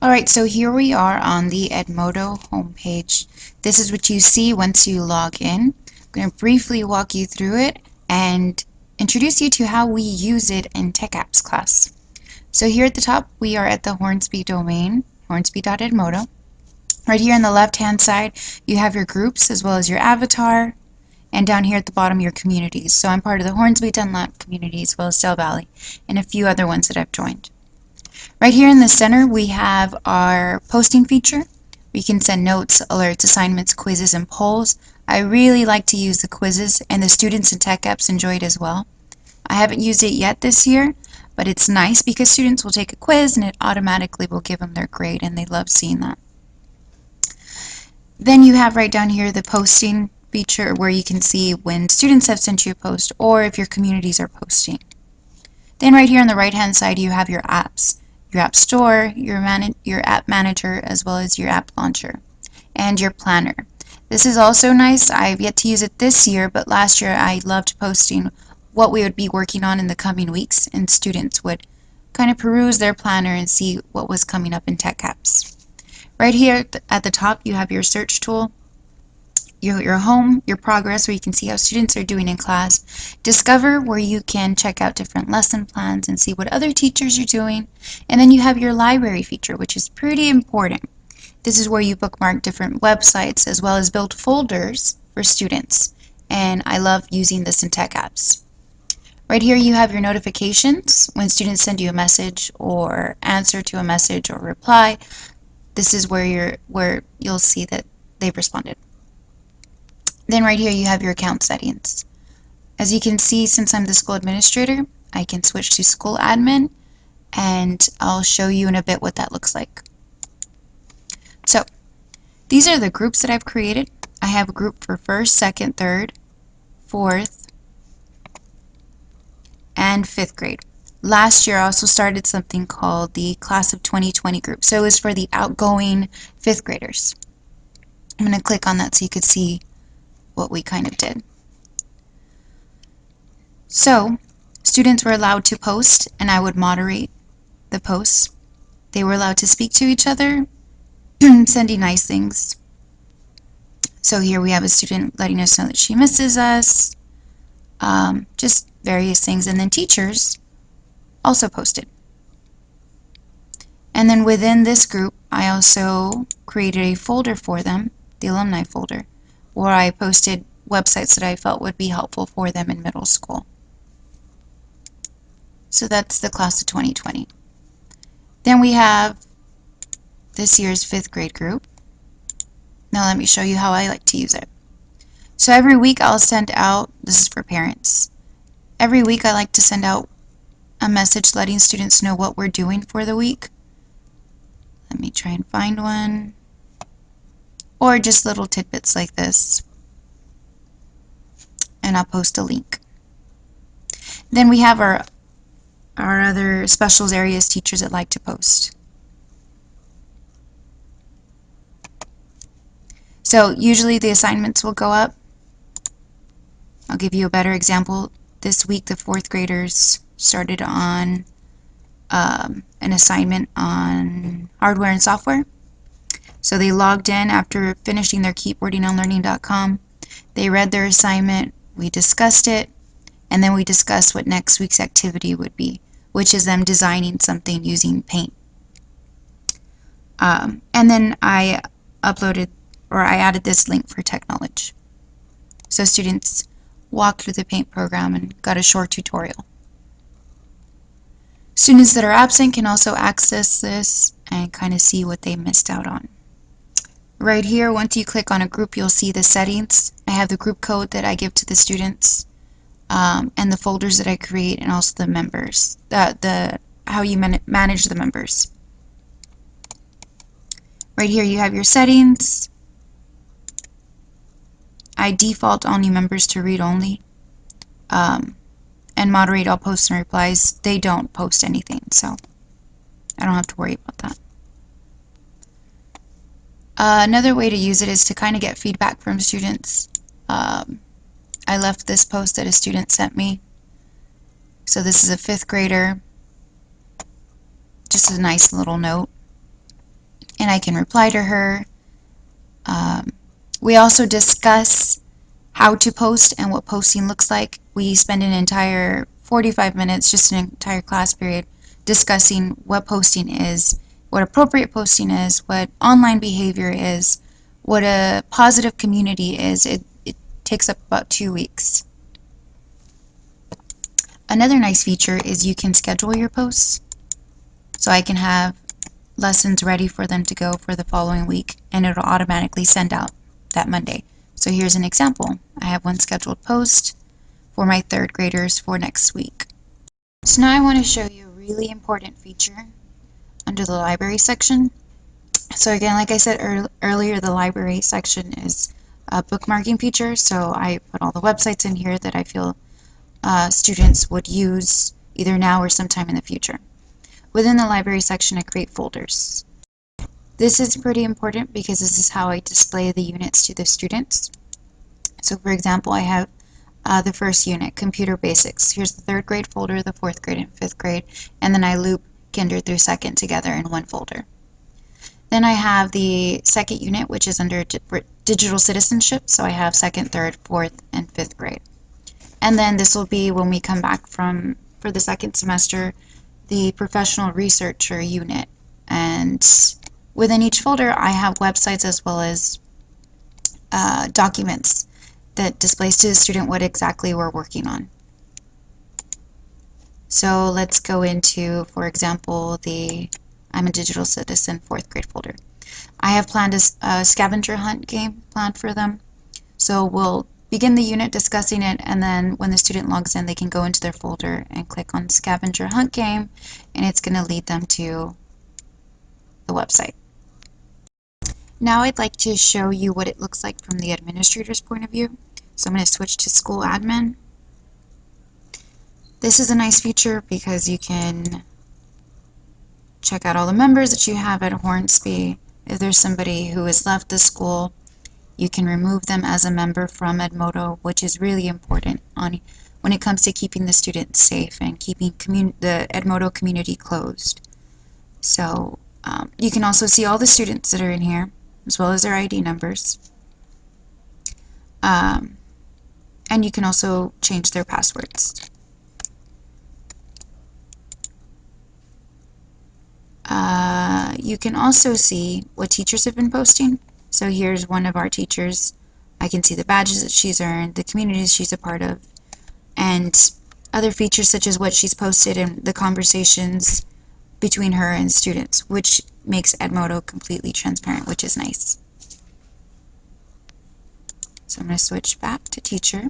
Alright, so here we are on the Edmodo homepage. This is what you see once you log in. I'm going to briefly walk you through it and introduce you to how we use it in Tech Apps class. So here at the top, we are at the Hornsby domain, hornsby.edmodo. Right here on the left-hand side, you have your groups as well as your avatar, and down here at the bottom, your communities. So I'm part of the Hornsby Dunlap community as well as Del Valley, and a few other ones that I've joined. Right here in the center, we have our posting feature. We can send notes, alerts, assignments, quizzes, and polls. I really like to use the quizzes, and the students in Tech Apps enjoy it as well. I haven't used it yet this year, but it's nice because students will take a quiz and it automatically will give them their grade, and they love seeing that. Then you have right down here the posting feature where you can see when students have sent you a post or if your communities are posting. Then right here on the right hand side you have your apps, your app store, your app manager, as well as your app launcher and your planner. This is also nice. I've yet to use it this year, but last year I loved posting what we would be working on in the coming weeks, and students would kind of peruse their planner and see what was coming up in Tech Apps. Right here at the top you have your search tool, your home, your progress, where you can see how students are doing in class, discover, where you can check out different lesson plans and see what other teachers are doing, and then you have your library feature, which is pretty important. This is where you bookmark different websites as well as build folders for students, and I love using this in Tech Apps. Right here you have your notifications when students send you a message or answer to a message or reply. This is where you'll see that they've responded. Then right here you have your account settings. As you can see, since I'm the school administrator, I can switch to school admin, and I'll show you in a bit what that looks like. So these are the groups that I've created. I have a group for 1st, 2nd, 3rd, 4th, and 5th grade. Last year I also started something called the Class of 2020 group. So it was for the outgoing 5th graders. I'm going to click on that so you could see what we kind of did. So students were allowed to post, and I would moderate the posts. They were allowed to speak to each other, sending nice things. So here we have a student letting us know that she misses us, just various things, and then teachers also posted. And then within this group I also created a folder for them, the alumni folder, where I posted websites that I felt would be helpful for them in middle school. So that's the Class of 2020. Then we have this year's 5th grade group. Now let me show you how I like to use it. So every week I'll send out, this is for parents, every week I like to send out a message letting students know what we're doing for the week. Let me try and find one. Or just little tidbits like this. And I'll post a link. Then we have our other specials areas teachers that like to post. So usually the assignments will go up. I'll give you a better example. This week the 4th graders started on an assignment on hardware and software. So they logged in after finishing their keyboarding on learning.com. They read their assignment, we discussed it, and then we discussed what next week's activity would be, which is them designing something using paint. And then I added this link for tech knowledge. So students walked through the paint program and got a short tutorial. Students that are absent can also access this and kind of see what they missed out on. Right here, once you click on a group, you'll see the settings. I have the group code that I give to the students, and the folders that I create, and also the members, how you manage the members. Right here you have your settings. I default all new members to read only, and moderate all posts and replies. They don't post anything, so I don't have to worry about that. Another way to use it is to kind of get feedback from students. I left this post that a student sent me. So this is a 5th grader. Just a nice little note. and I can reply to her. We also discuss how to post and what posting looks like. We spend an entire 45 minutes, just an entire class period, discussing what posting is, what appropriate posting is, what online behavior is, what a positive community is. It takes up about 2 weeks. Another nice feature is you can schedule your posts. So I can have lessons ready for them to go for the following week, and it'll automatically send out that Monday. So here's an example. I have one scheduled post for my third graders for next week. So now I want to show you a really important feature under the library section. So again, like I said earlier, the library section is a bookmarking feature. So I put all the websites in here that I feel students would use either now or sometime in the future. Within the library section, I create folders. This is pretty important because this is how I display the units to the students. So for example, I have the first unit, Computer Basics. Here's the third grade folder, the fourth grade and fifth grade, and then I loop kinder through second together in one folder. Then I have the second unit, which is under digital citizenship, so I have second, third, fourth, and fifth grade. And then this will be when we come back for the second semester, the professional researcher unit. And within each folder, I have websites as well as documents that displays to the student what exactly we're working on. So let's go into, for example, the I'm a Digital Citizen fourth grade folder. I have planned a scavenger hunt game planned for them. So we'll begin the unit discussing it, and then when the student logs in, they can go into their folder and click on scavenger hunt game, and it's going to lead them to the website. Now I'd like to show you what it looks like from the administrator's point of view. So I'm going to switch to school admin. This is a nice feature because you can check out all the members that you have at Hornsby. If there's somebody who has left the school, you can remove them as a member from Edmodo, which is really important when it comes to keeping the students safe and keeping the Edmodo community closed. So you can also see all the students that are in here, as well as their ID numbers. And you can also change their passwords. You can also see what teachers have been posting. So here's one of our teachers. I can see the badges that she's earned, the communities she's a part of, and other features such as what she's posted and the conversations between her and students, which makes Edmodo completely transparent, which is nice. So I'm going to switch back to teacher.